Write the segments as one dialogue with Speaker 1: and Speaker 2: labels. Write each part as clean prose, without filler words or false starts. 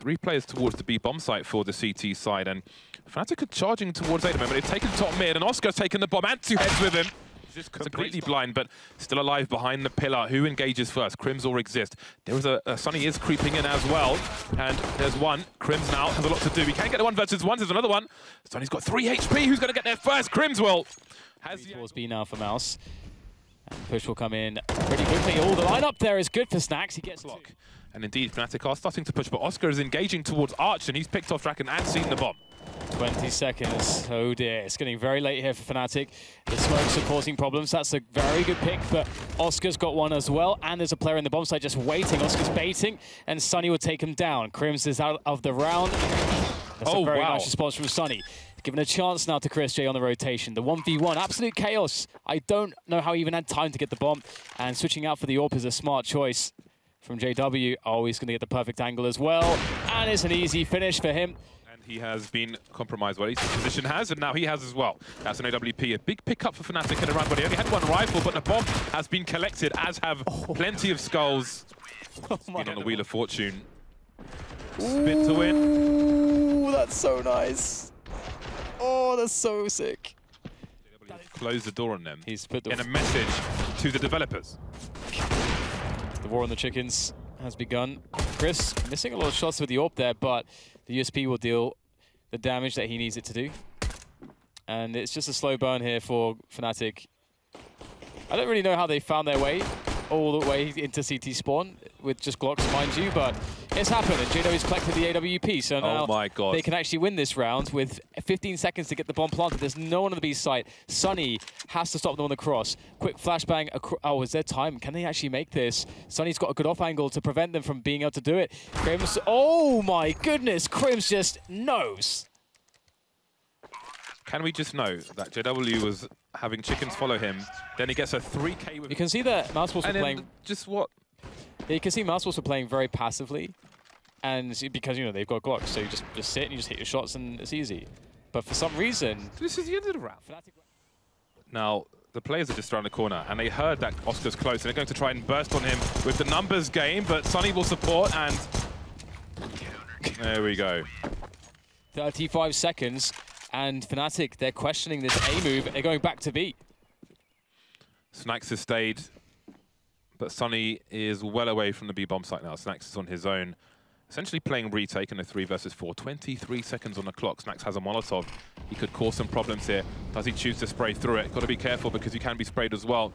Speaker 1: 3 players towards the B bomb site for the CT side, and Fnatic are charging towards A at the moment. They've taken top mid, and Oscar's taken the bomb and 2 heads with him. Just completely blind, but still alive behind the pillar. Who engages first? KRIMZ or Exist? There was a Sunny is creeping in as well, and there's one. KRIMZ now has a lot to do. He can't get the 1 versus 1. There's another one. Sunny's got 3 HP. Who's going to get there first? KRIMZ will. Has
Speaker 2: towards B now for Mouse. And push will come in pretty quickly. All the lineup there is good for SNAX. He gets block.
Speaker 1: And indeed, Fnatic are starting to push, but Oscar is engaging towards Arch, and he's picked off Draken and seen the bomb.
Speaker 2: 20 seconds. Oh dear, it's getting very late here for Fnatic. The smokes are causing problems. That's a very good pick, but Oscar's got one as well, and there's a player in the bomb site just waiting. Oscar's baiting, and Sunny will take him down. KRIMZ is out of the round. That's a very nice response from Sunny. Given a chance now to Chris J on the rotation. The 1v1, absolute chaos. I don't know how he even had time to get the bomb, and switching out for the AWP is a smart choice from JW. Oh, he's going to get the perfect angle as well, and it's an easy finish for him.
Speaker 1: He has been compromised. Well, his position has, and now he has as well. That's an AWP. A big pickup for Fnatic in a round, but he only had 1 rifle, but the bomb has been collected, as have plenty of skulls. Been on the Wheel of Fortune. Spin to win.
Speaker 2: Ooh, that's so nice. Oh, that's so sick.
Speaker 1: Close the door on them.
Speaker 2: He's put
Speaker 1: in a message to the developers.
Speaker 2: The war on the chickens has begun. Chris missing a lot of shots with the AWP there, but the USP will deal the damage that he needs it to do. And it's just a slow burn here for Fnatic. I don't really know how they found their way all the way into CT spawn with just Glocks, mind you, but it's happened, and JW's collected the AWP, so now they can actually win this round with 15 seconds to get the bomb planted. There's no one on the B site. Sunny has to stop them on the cross. Quick flashbang. Oh, is there time? Can they actually make this? Sunny's got a good off angle to prevent them from being able to do it. KRIMZ, oh my goodness, KRIMZ just knows.
Speaker 1: Can we just know that JW was having chickens follow him, then he gets a 3K with...
Speaker 2: You can see that Mousesports were playing...
Speaker 1: Just what?
Speaker 2: Yeah, you can see Mousesports were playing very passively, and because, you know, they've got Glocks, so you just sit and you just hit your shots and it's easy. But for some reason...
Speaker 1: This is the end of the round. Now, the players are just around the corner, and they heard that Oscar's close, and they're going to try and burst on him with the numbers game, but Sunny will support, and... There we go.
Speaker 2: 35 seconds. And Fnatic, they're questioning this A move. They're going back to B.
Speaker 1: SNAX has stayed, but Sunny is well away from the B bomb site now. SNAX is on his own, essentially playing retake in a 3 versus 4. 23 seconds on the clock. SNAX has a Molotov. He could cause some problems here. Does he choose to spray through it? Got to be careful because you can be sprayed as well.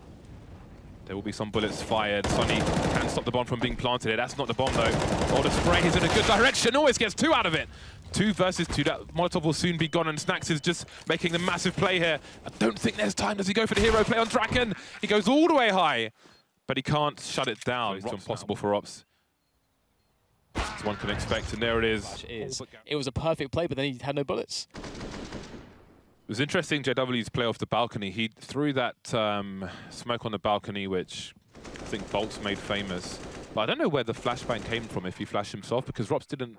Speaker 1: There will be some bullets fired. Sunny can stop the bomb from being planted here. That's not the bomb though. Oh, the spray is in a good direction. Always gets 2 out of it. 2 versus 2. That Molotov will soon be gone, and SNAX is just making a massive play here. I don't think there's time. Does he go for the hero play on Draken? He goes all the way high, but he can't shut it down. It's impossible for Ops, as one can expect, and there it is.
Speaker 2: It was a perfect play, but then he had no bullets.
Speaker 1: It was interesting, JW's play off the balcony. He threw that smoke on the balcony, which I think Bolt's made famous. But I don't know where the flashbang came from, if he flashed himself, because Rops didn't...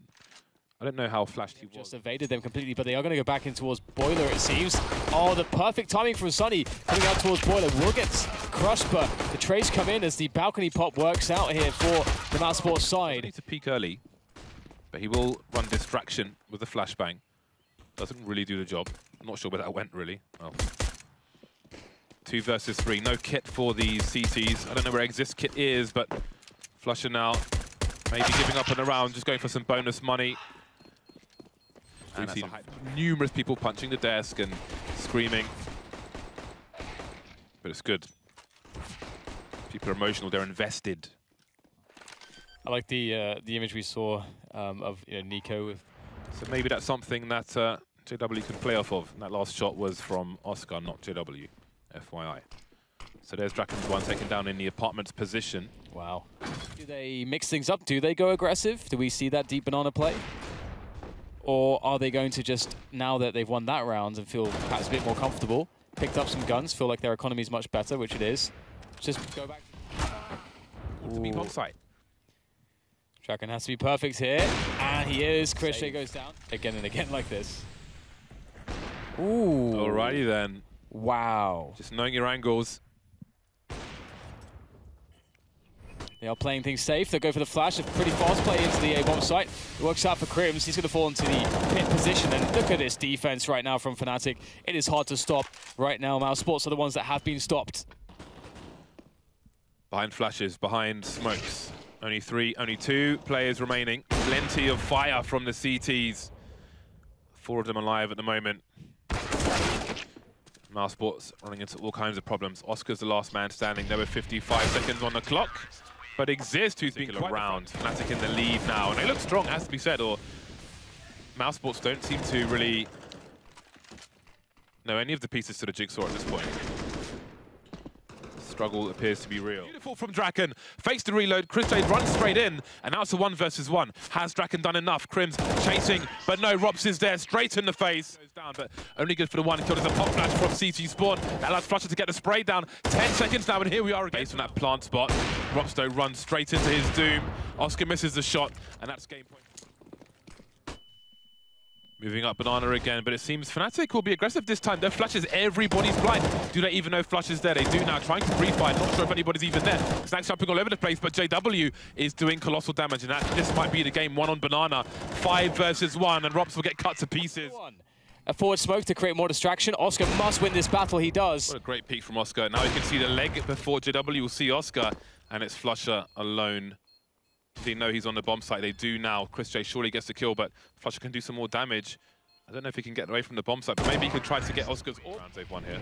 Speaker 1: I don't know how flashed he was.
Speaker 2: Just evaded them completely, but they are going to go back in towards Boiler, it seems. Oh, the perfect timing from Sunny coming out towards Boiler. Will get crushed, but the trays come in as the balcony pop works out here for the Mousesports side.
Speaker 1: Need to peek early, but he will run distraction with the flashbang. Doesn't really do the job. I'm not sure where that went, really. Well, 2 versus 3. No kit for the CTs. I don't know where Exist kit is, but Flusher now maybe giving up on the round, just going for some bonus money. We've seen numerous people punching the desk and screaming. But it's good. People are emotional, they're invested.
Speaker 2: I like the image we saw of Nico with...
Speaker 1: So maybe that's something that JW can play off of. And that last shot was from Oscar, not JW, FYI. So there's Draken's one taken down in the apartment's position.
Speaker 2: Wow. Do they mix things up? Do they go aggressive? Do we see that deep banana play? Or are they going to just, now that they've won that round and feel perhaps a bit more comfortable, picked up some guns, feel like their economy is much better, which it is, just go back
Speaker 1: to be on site.
Speaker 2: Draken has to be perfect here, and he is. Chris J goes down again and again like this. Ooh.
Speaker 1: Alrighty then.
Speaker 2: Wow.
Speaker 1: Just knowing your angles.
Speaker 2: They are playing things safe. They'll go for the flash. A pretty fast play into the A bomb site. It works out for KRIMZ. He's going to fall into the pit position. And look at this defense right now from Fnatic. It is hard to stop right now. Mousesports are the ones that have been stopped.
Speaker 1: Behind flashes, behind smokes. Only two players remaining. Plenty of fire from the CTs. 4 of them alive at the moment. Mousesports running into all kinds of problems. Oscar's the last man standing. There were 55 seconds on the clock. But Exist, who's been around. Fnatic in the lead now. And they look strong, has to be said, or Mousesports don't seem to really know any of the pieces to the jigsaw at this point. Struggle appears to be real. Beautiful from Draken. Fakes the reload. KRIMZ runs straight in. And now it's a 1 versus 1. Has Draken done enough? KRIMZ chasing, but no, Rops is there, straight in the face. Goes down, but only good for the 1 kill. There's a pop flash from CT Spawn. That allows Flusher to get the spray down. 10 seconds now, and here we are again. Based on that plant spot. Rops, though, runs straight into his doom. Oscar misses the shot, and that's game point. Moving up Banana again, but it seems Fnatic will be aggressive this time. Their flashes, everybody's blind. Do they even know Flush is there? They do now, trying to pre-fire. Not sure if anybody's even there. SNAX jumping all over the place, but JW is doing colossal damage, and this might be the game. 1 on Banana, 5 versus 1, and Rops will get cut to pieces.
Speaker 2: A forward smoke to create more distraction. Oscar must win this battle, he does.
Speaker 1: What a great peek from Oscar. Now you can see the leg before JW will see Oscar, and it's Flusher alone. They know he's on the bomb site. They do now. KRIMZ surely gets the kill, but Flusher can do some more damage. I don't know if he can get away from the bomb site, but maybe he could try to get Oscar's round save 1 here.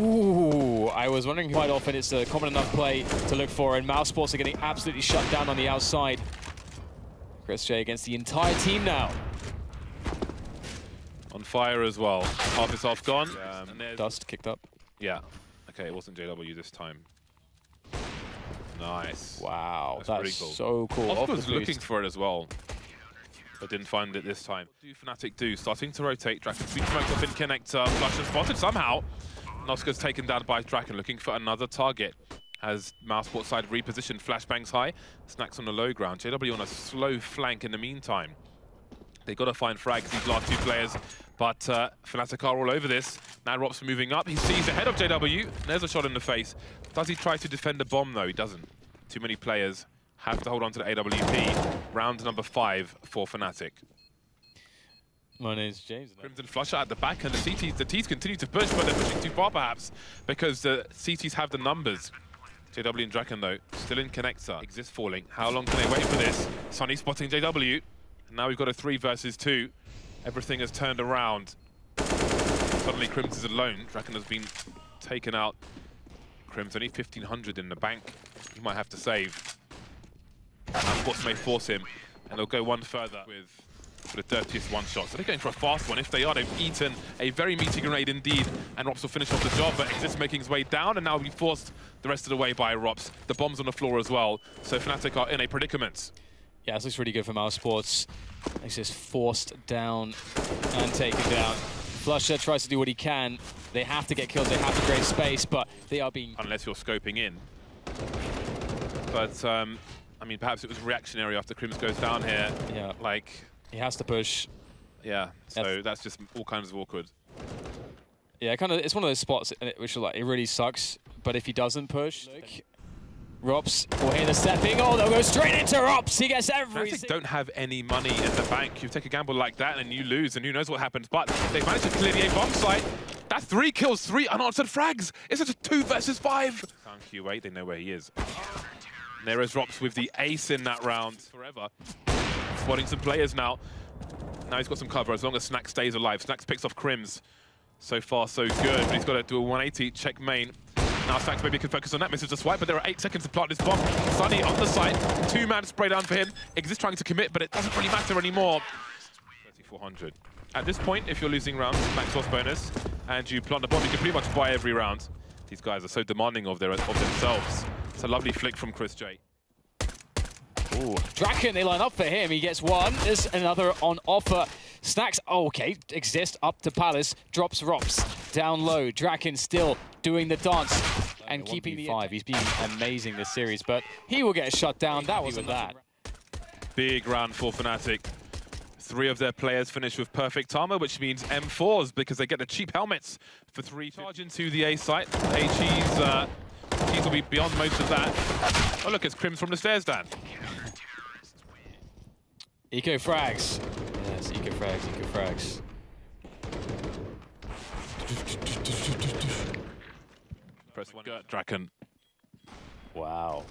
Speaker 2: Ooh, I was wondering quite often it's a common enough play to look for, and Mousesports are getting absolutely shut down on the outside. KRIMZ against the entire team now.
Speaker 1: On fire as well. Half is off gone.
Speaker 2: Dust kicked up.
Speaker 1: Yeah. Okay, it wasn't JW this time. Nice.
Speaker 2: Wow, that's
Speaker 1: pretty cool.
Speaker 2: So cool.
Speaker 1: Oscar's looking for it as well, but didn't find it this time. What do Fnatic do? Starting to rotate. Draken's been smoked up in connector. Flusher spotted somehow. And Oscar's taken down by Draken, looking for another target. As Mousesports side repositioned, flashbangs high. SNAX on the low ground. JW on a slow flank in the meantime. They got to find frags, these last 2 players. But Fnatic are all over this. Now Rops moving up. He sees ahead of JW. There's a shot in the face. Does he try to defend the bomb, though? He doesn't. Too many players have to hold on to the AWP. Round number 5 for Fnatic.
Speaker 2: My name's James.
Speaker 1: KRIMZ and Flusher at the back, and the T's continue to push, but they're pushing too far, perhaps, because the CTs have the numbers. JW and Draken, though, still in connector. Exist falling. How long can they wait for this? Sunny spotting JW. And now we've got a 3 versus 2. Everything has turned around. Suddenly KRIMZ is alone. Draken has been taken out. KRIMZ only 1,500 in the bank. He might have to save. Mousesports may force him, and they'll go 1 further for the dirtiest 1 shot. So they're going for a fast one. If they are, they've eaten a very meaty grenade indeed, and Rops will finish off the job, but Exist making his way down, and now will be forced the rest of the way by Rops. The bomb's on the floor as well, so Fnatic are in a predicament.
Speaker 2: Yeah, this looks really good for Mousesports. He's just forced down and taken down. Flusher tries to do what he can. They have to get killed, they have to create space, but they are being...
Speaker 1: Unless you're scoping in. But, I mean, perhaps it was reactionary after KRIMZ goes down here.
Speaker 2: Yeah.
Speaker 1: Like...
Speaker 2: He has to push.
Speaker 1: Yeah, so that's just all kinds of awkward.
Speaker 2: Yeah, kind of. It's one of those spots which are like, it really sucks, but if he doesn't push... Rops will hear the stepping. Oh, they'll go straight into Rops. He gets everything.
Speaker 1: Fnatic don't have any money in the bank. You take a gamble like that and you lose, and who knows what happens. But they've managed to clear the A bomb site. That's 3 kills, 3 unanswered frags. It's just a 2 versus 5. Found Q8, they know where he is. And there is Rops with the ace in that round. Forever. Spotting some players now. Now he's got some cover as long as SNAX stays alive. SNAX picks off KRIMZ. So far, so good. But he's got to do a 180, check main. Now SNAX maybe can focus on that, misses the swipe, but there are 8 seconds to plant this bomb. Sunny on the side, 2-man spray down for him. Exist trying to commit, but it doesn't really matter anymore. 3,400. At this point, if you're losing rounds, max loss bonus, and you plant the bomb, you can pretty much buy every round. These guys are so demanding of themselves. It's a lovely flick from KRIMZ.
Speaker 2: Ooh. Draken, they line up for him. He gets 1. There's another on offer. SNAX, oh, okay. Exist up to Palace. Drops Rops. Down low. Draken still doing the dance and keeping the 5. He's been amazing this series, but he will get shut down. That wasn't that.
Speaker 1: Big round for Fnatic. 3 of their players finish with perfect armor, which means M4s because they get the cheap helmets for 3. Charge into the A site. HE's Teams will be beyond most of that. Oh, look, it's KRIMZ from the stairs, Dan.
Speaker 2: Eco frags. Yes, eco frags, eco frags.
Speaker 1: Press one, Draken.
Speaker 2: Wow.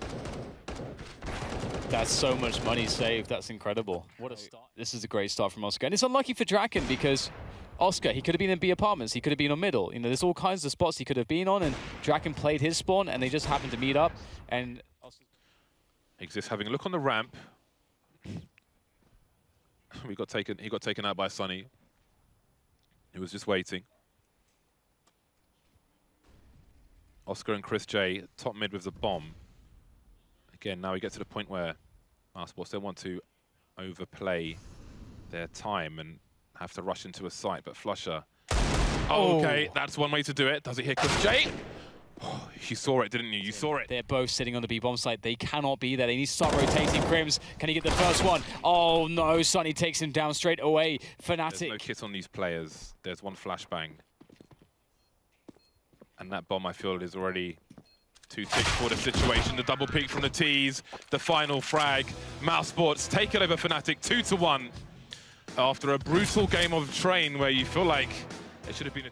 Speaker 2: That's so much money saved. That's incredible. What a start. This is a great start from Oscar. And it's unlucky for Draken because Oscar, he could have been in B apartments. He could have been on middle. You know, there's all kinds of spots he could have been on, and Draken played his spawn, and they just happened to meet up. And
Speaker 1: Exists having a look on the ramp. He got taken out by Sunny. He was just waiting. Oscar and Chris J top mid with the bomb. Again, now we get to the point where Mousesports don't want to overplay their time and have to rush into a site, but Flusher. Oh, okay, that's one way to do it. Does it hit Chris J? Oh, you saw it, didn't you? You saw it.
Speaker 2: They're both sitting on the B-bomb site. They cannot be there. They need to start rotating. KRIMZ, can he get the first one? Oh, no. Sunny takes him down straight away. Fnatic.
Speaker 1: There's no kit on these players. There's one flashbang. And that bomb, I feel, is already too thick for the situation. The double peek from the T's. The final frag. Mousesports take it over Fnatic 2-1. After a brutal game of train where you feel like it should have been a